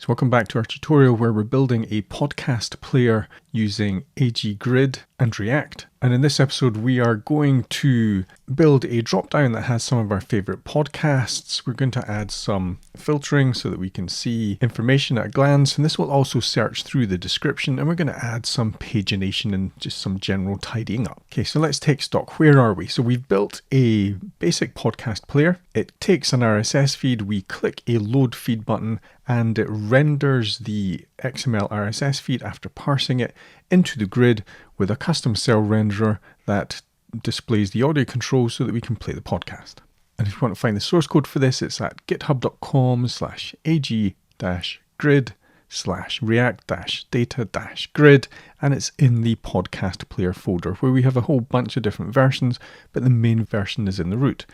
So welcome back to our tutorial where we're building a podcast player using AGGrid and React. And in this episode, we are going to build a dropdown that has some of our favorite podcasts. We're going to add some filtering so that we can see information at a glance. And this will also search through the description. And we're going to add some pagination and just some general tidying up. Okay, so let's take stock. Where are we? So we've built a basic podcast player. It takes an RSS feed. We click a load feed button and it renders the XML RSS feed after parsing it into the grid with a custom cell renderer that displays the audio controls so that we can play the podcast. And if you want to find the source code for this, it's at github.com/ag-grid/react-data-grid, and it's in the podcast player folder where we have a whole bunch of different versions, but the main version is in the root.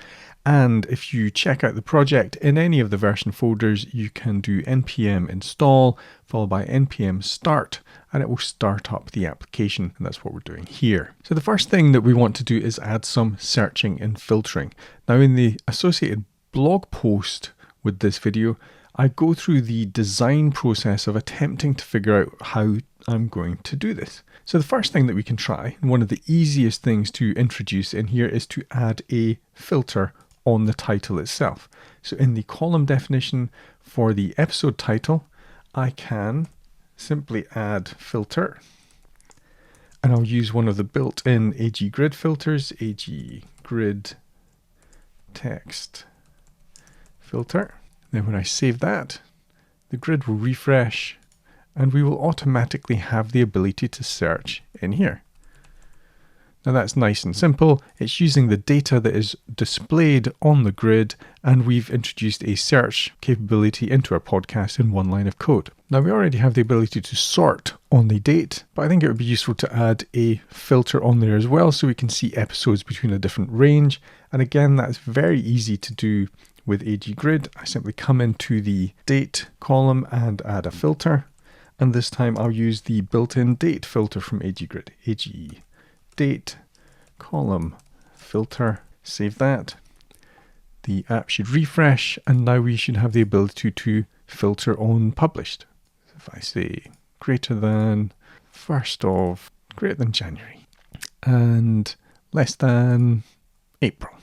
And if you check out the project in any of the version folders, you can do npm install followed by npm start, and it will start up the application. And that's what we're doing here. So the first thing that we want to do is add some searching and filtering. Now in the associated blog post with this video, I go through the design process of attempting to figure out how I'm going to do this. So the first thing that we can try, and one of the easiest things to introduce in here, is to add a filter on the title itself. So in the column definition for the episode title, I can simply add filter, and I'll use one of the built-in AGGrid filters, AGGrid text filter. Then when I save that, the grid will refresh and we will automatically have the ability to search in here. Now that's nice and simple. It's using the data that is displayed on the grid, and we've introduced a search capability into our podcast in one line of code. Now we already have the ability to sort on the date, but I think it would be useful to add a filter on there as well so we can see episodes between a different range. And again, that's very easy to do with AGGrid. I simply come into the date column and add a filter. And this time I'll use the built-in date filter from AGGrid. AG date column filter, save that. The app should refresh, and now we should have the ability to filter on published. So if I say greater than January and less than April.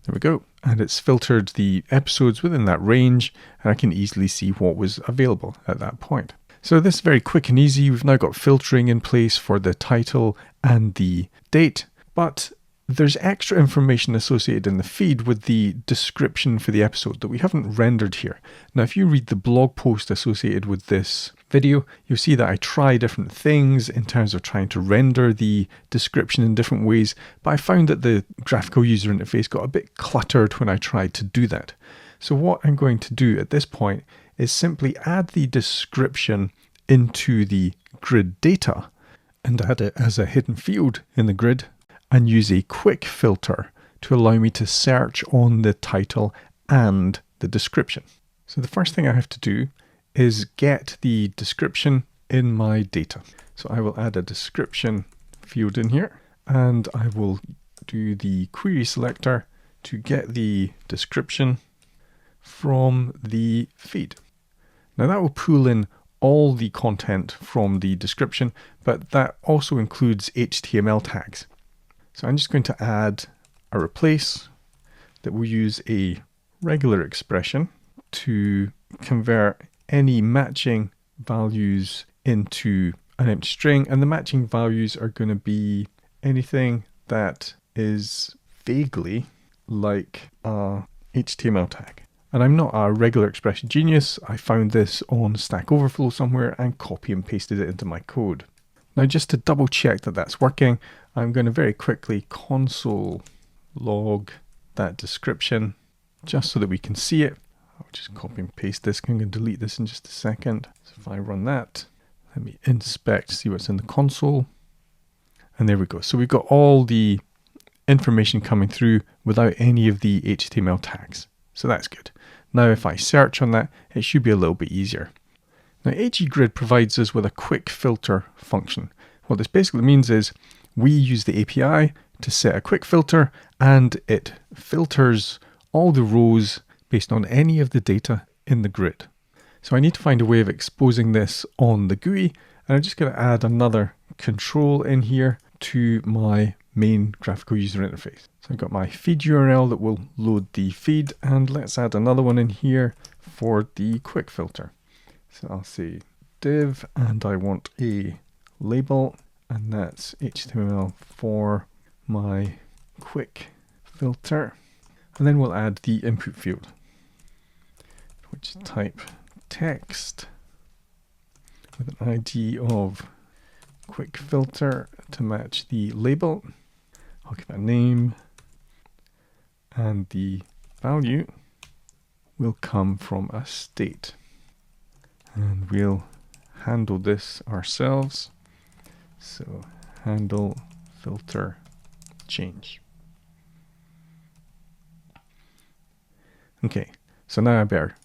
There we go. And it's filtered the episodes within that range, and I can easily see what was available at that point. So this is very quick and easy. We've now got filtering in place for the title and the date, but there's extra information associated in the feed with the description for the episode that we haven't rendered here. Now, if you read the blog post associated with this video, you'll see that I try different things in terms of trying to render the description in different ways, but I found that the graphical user interface got a bit cluttered when I tried to do that. So what I'm going to do at this point is simply add the description into the grid data and add it as a hidden field in the grid, and use a quick filter to allow me to search on the title and the description. So the first thing I have to do is get the description in my data. So I will add a description field in here, and I will do the query selector to get the description from the feed. Now that will pull in all the content from the description, but that also includes HTML tags. So I'm just going to add a replace that will use a regular expression to convert any matching values into an empty string, and the matching values are going to be anything that is vaguely like a HTML tag. And I'm not a regular expression genius. I found this on Stack Overflow somewhere and copy and pasted it into my code. Now, just to double check that that's working, I'm going to very quickly console log that description just so that we can see it. I'll just copy and paste this. I'm going to delete this in just a second. So if I run that, let me inspect, see what's in the console. And there we go. So we've got all the information coming through without any of the HTML tags. So that's good. Now if I search on that, it should be a little bit easier. Now AGGrid provides us with a quick filter function. What this basically means is we use the API to set a quick filter, and it filters all the rows based on any of the data in the grid. So I need to find a way of exposing this on the GUI, and I'm just going to add another control in here to my main graphical user interface. So I've got my feed URL that will load the feed, and let's add another one in here for the quick filter. So I'll say div, and I want a label, and that's HTML for my quick filter. And then we'll add the input field, which type text with an ID of quick filter to match the label. I'll give it a name, and the value will come from a state. And we'll handle this ourselves. So handle filter change. Okay, so now I better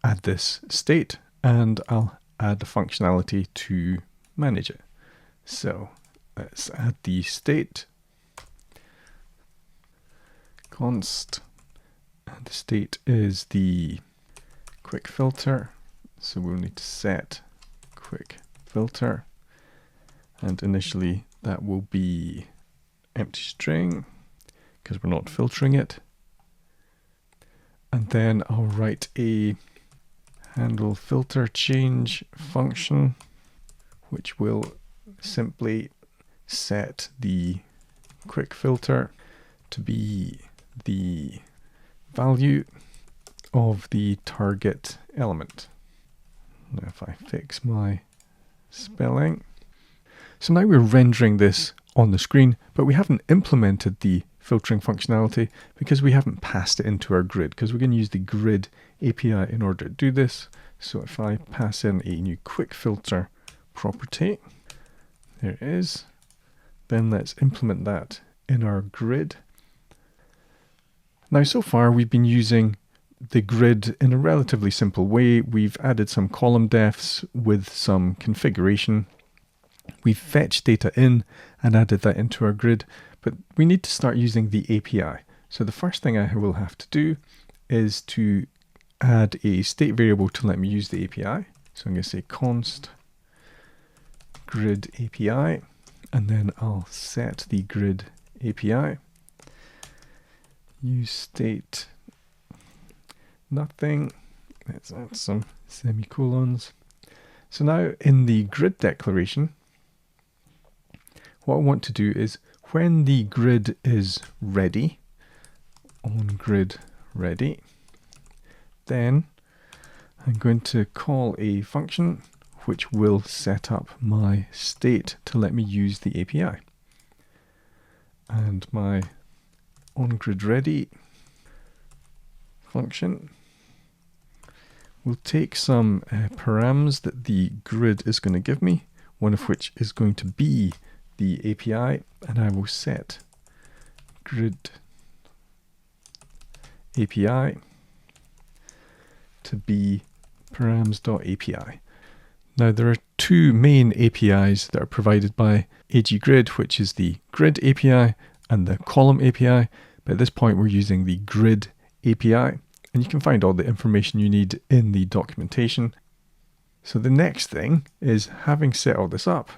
add this state, and I'll add the functionality to manage it. So let's add the state const, and the state is the quick filter. So we'll need to set quick filter, and initially that will be empty string because we're not filtering it. And then I'll write a handle filter change function, which will simply set the quick filter to be the value of the target element. Now if I fix my spelling. So now we're rendering this on the screen, but we haven't implemented the filtering functionality because we haven't passed it into our grid, because we're going to use the grid API in order to do this. So if I pass in a new quick filter property, there it is, then let's implement that in our grid. Now so far we've been using the grid in a relatively simple way. We've added some column defs with some configuration. We've fetched data in and added that into our grid, but we need to start using the API. So the first thing I will have to do is to add a state variable to let me use the API. So I'm going to say const grid API, and then I'll set the grid API. Use state nothing. Let's add some semicolons. So now in the grid declaration, what I want to do is when the grid is ready, on grid ready, then I'm going to call a function which will set up my state to let me use the API. And my onGridReady function will take some params that the grid is going to give me, one of which is going to be the API, and I will set grid API to be params.api. Now there are two main APIs that are provided by AGGrid, which is the grid API and the column API, but at this point we're using the grid API, and you can find all the information you need in the documentation. So the next thing is, having set all this up,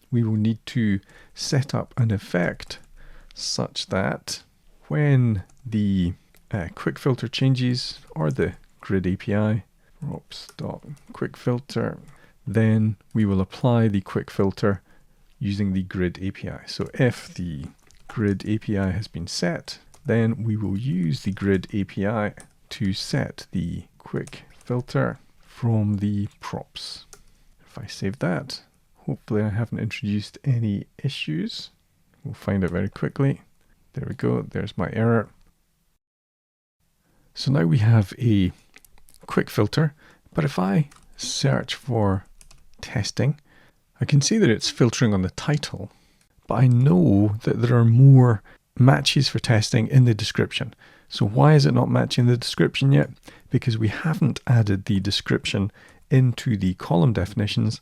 we will need to set up an effect such that when the quick filter changes, or the grid API props.quickFilter, then we will apply the quick filter using the grid API. So if the grid API has been set, then we will use the grid API to set the quick filter from the props. If I save that, hopefully I haven't introduced any issues. We'll find out very quickly. There we go, there's my error. So now we have a quick filter, but if I search for testing, I can see that it's filtering on the title, but I know that there are more matches for testing in the description. So why is it not matching the description yet? Because we haven't added the description into the column definitions.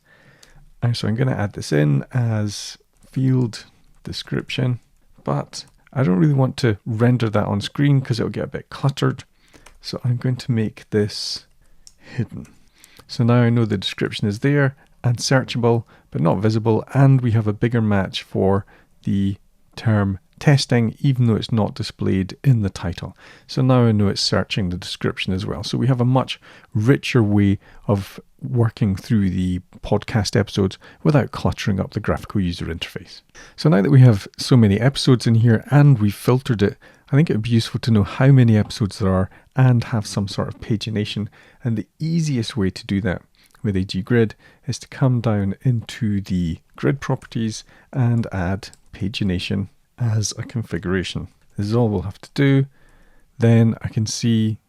And so I'm going to add this in as field description, but I don't really want to render that on screen because it'll get a bit cluttered. So I'm going to make this hidden. So now I know the description is there and searchable, but not visible. And we have a bigger match for the term testing, even though it's not displayed in the title. So now I know it's searching the description as well. So we have a much richer way of working through the podcast episodes without cluttering up the graphical user interface. So now that we have so many episodes in here and we've filtered it, I think it would be useful to know how many episodes there are and have some sort of pagination. And the easiest way to do that with a grid is to come down into the grid properties and add pagination as a configuration. This is all we'll have to do. Then I can see,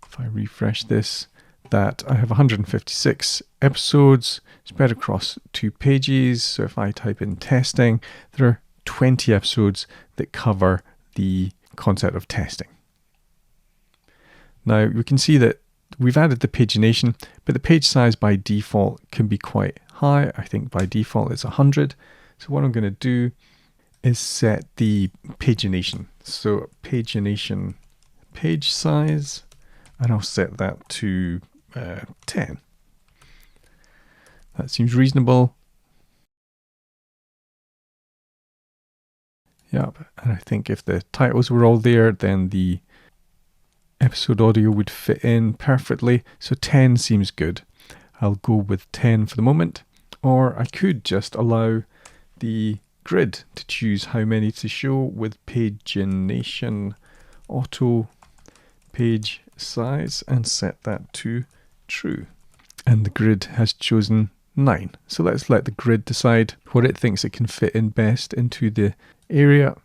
if I refresh this, that I have 156 episodes spread across 2 pages. So if I type in testing, there are 20 episodes that cover the concept of testing. Now we can see that we've added the pagination, but the page size by default can be quite high. I think by default it's 100. So what I'm going to do is set the pagination. So pagination page size, and I'll set that to 10. That seems reasonable. Yep, and I think if the titles were all there, then the episode audio would fit in perfectly. So 10 seems good. I'll go with 10 for the moment, or I could just allow the grid to choose how many to show with pagination auto page size and set that to true. And the grid has chosen 9. So let's let the grid decide what it thinks it can fit in best into the area,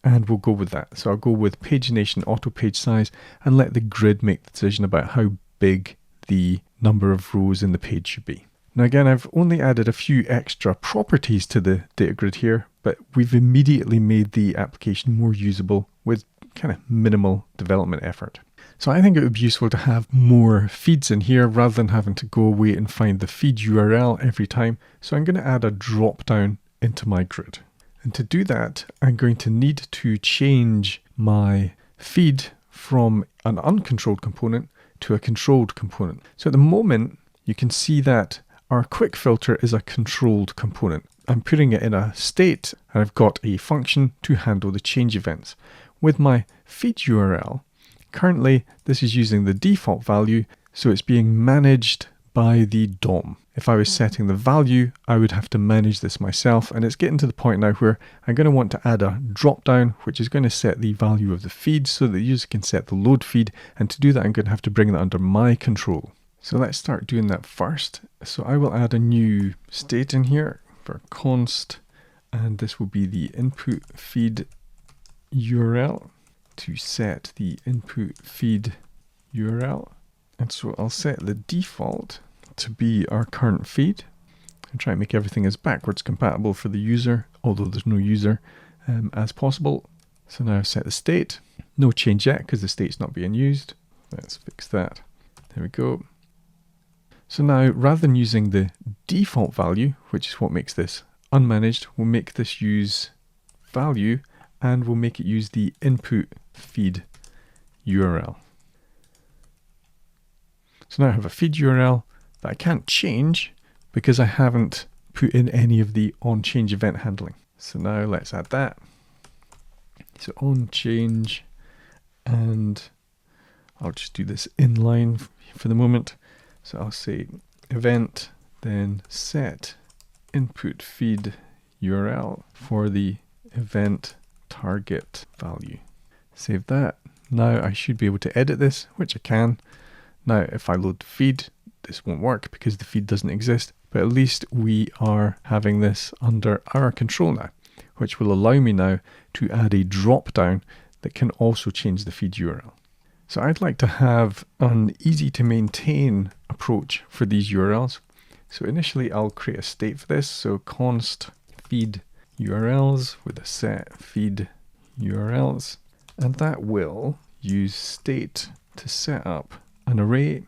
and we'll go with that. So I'll go with pagination auto page size and let the grid make the decision about how big the number of rows in the page should be. Now again, I've only added a few extra properties to the data grid here, but we've immediately made the application more usable with kind of minimal development effort. So I think it would be useful to have more feeds in here rather than having to go away and find the feed URL every time. So I'm going to add a drop down into my grid. And to do that, I'm going to need to change my feed from an uncontrolled component to a controlled component. So at the moment, you can see that our quick filter is a controlled component. I'm putting it in a state, and I've got a function to handle the change events. With my feed URL, currently this is using the default value, so it's being managed by the DOM. If I was setting the value, I would have to manage this myself, and it's getting to the point now where I'm going to want to add a drop down, which is going to set the value of the feed so that the user can set the load feed, and to do that I'm going to have to bring that under my control. So let's start doing that first. So I will add a new state in here for const, and this will be the input feed URL to set the input feed URL. And so I'll set the default to be our current feed and try and make everything as backwards compatible for the user, although there's no user, as possible. So now I've set the state. No change yet because the state's not being used. Let's fix that. There we go. So now, rather than using the default value, which is what makes this unmanaged, we'll make this use value, and we'll make it use the input feed URL. So now I have a feed URL that I can't change because I haven't put in any of the onChange event handling. So now let's add that. So onChange, and I'll just do this inline for the moment. So I'll say event, then set input feed URL for the event target value. Save that. Now I should be able to edit this, which I can. Now if I load the feed, this won't work because the feed doesn't exist, but at least we are having this under our control now, which will allow me now to add a drop down that can also change the feed URL. So I'd like to have an easy to maintain approach for these URLs. So initially I'll create a state for this. So const feed URLs with a set feed URLs, and that will use state to set up an array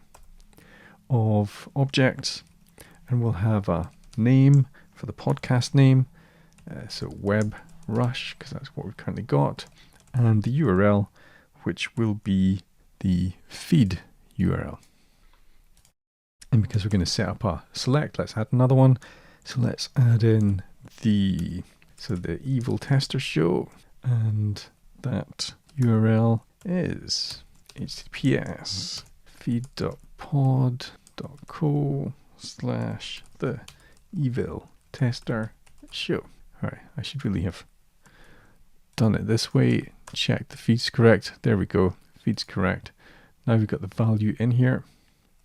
of objects, and we'll have a name for the podcast name. So web rush, because that's what we've currently got, and the URL, which will be the feed URL. And because we're going to set up a select, let's add another one. So let's add in the evil tester show, and that URL is https feed.pod.co/the evil tester show. All right, I should really have done it this way. Check the feed's correct. There we go. Feed's correct. Now we've got the value in here.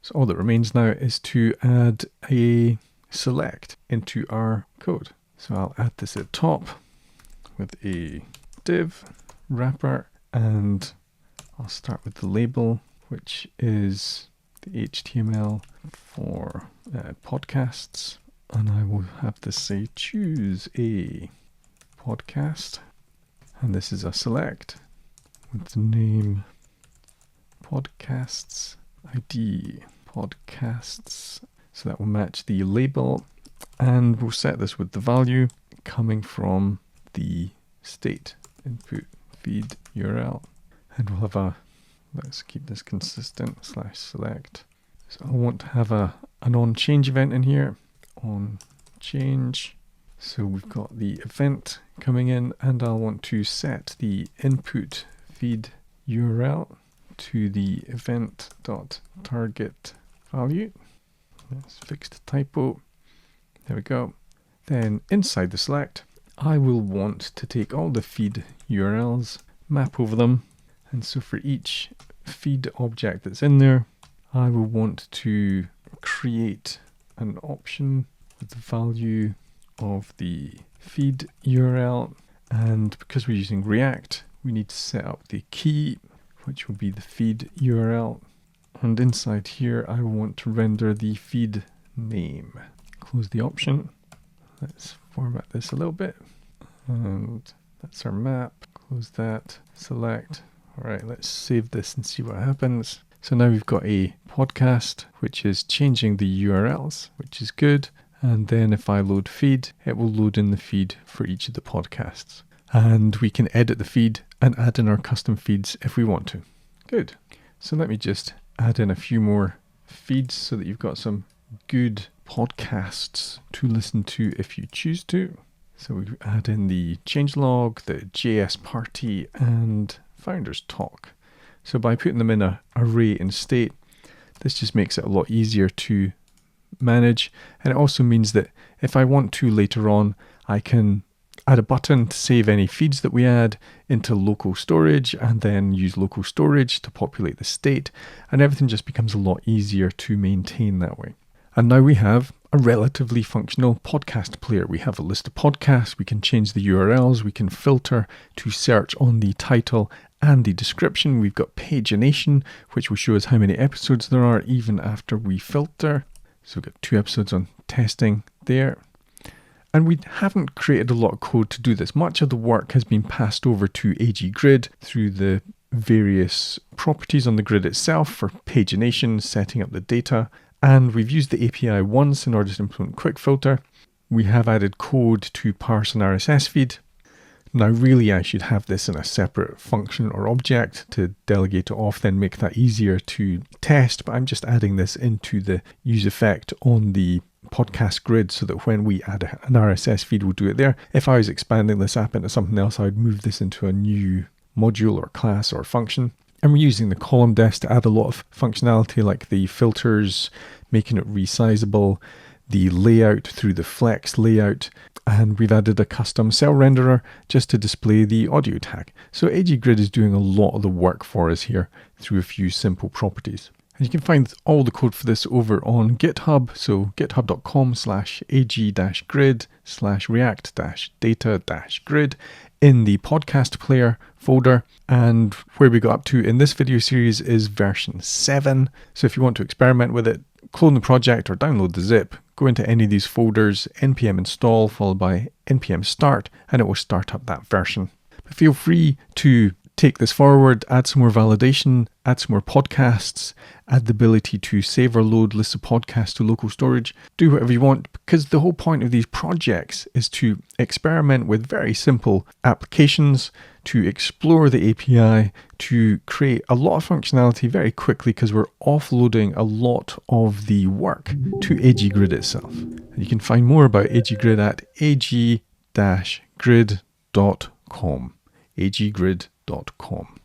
So all that remains now is to add a select into our code. So I'll add this at top with a div wrapper, and I'll start with the label, which is the HTML for podcasts. And I will have this say choose a podcast. And this is a select with the name podcasts ID podcasts. So that will match the label, and we'll set this with the value coming from the state input feed URL. And we'll have let's keep this consistent, /select. So I want to have an on change event in here, on change. So we've got the event coming in, and I'll want to set the input feed URL to the event.target value. Let's fix the typo. There we go. Then inside the select, I will want to take all the feed URLs, map over them. And so for each feed object that's in there, I will want to create an option with the value of the feed URL. And because we're using React, we need to set up the key, which will be the feed URL. And inside here, I want to render the feed name. Close the option. Let's format this a little bit. And that's our map. Close that, select. All right, let's save this and see what happens. So now we've got a podcast, which is changing the URLs, which is good. And then if I load feed, it will load in the feed for each of the podcasts. And we can edit the feed and add in our custom feeds if we want to. Good. So let me just add in a few more feeds so that you've got some good podcasts to listen to if you choose to. So we add in the changelog, the JS party, and founders talk. So by putting them in an array in state, this just makes it a lot easier to manage. And it also means that if I want to later on, I can add a button to save any feeds that we add into local storage, and then use local storage to populate the state, and everything just becomes a lot easier to maintain that way. And now we have a relatively functional podcast player. We have a list of podcasts, we can change the URLs, we can filter to search on the title and the description. We've got Pagination, which will show us how many episodes there are even after we filter. So we've got 2 episodes on testing there. And we haven't created a lot of code to do this. Much of the work has been passed over to AG Grid through the various properties on the grid itself for pagination, setting up the data. And we've used the API once in order to implement quick filter. We have added code to parse an RSS feed. Now really I should have this in a separate function or object to delegate it off, then make that easier to test. But I'm just adding this into the use effect on the podcast grid so that when we add an RSS feed, we'll do it there. If I was expanding this app into something else, I would move this into a new module or class or function. And we're using the column desk to add a lot of functionality like the filters, making it resizable, the layout through the flex layout, and we've added a custom cell renderer just to display the audio tag. So AG Grid is doing a lot of the work for us here through a few simple properties. And you can find all the code for this over on GitHub. So github.com/ag-grid/react-data-grid in the podcast player folder. And where we got up to in this video series is version 7. So if you want to experiment with it, clone the project or download the zip, go into any of these folders, npm install followed by npm start, and it will start up that version. But feel free to take this forward, add some more validation, add some more podcasts, add the ability to save or load lists of podcasts to local storage, do whatever you want, because the whole point of these projects is to experiment with very simple applications to explore the API to create a lot of functionality very quickly, because we're offloading a lot of the work to AGGrid itself. And you can find more about AGGrid at ag-grid.com. aggrid.com.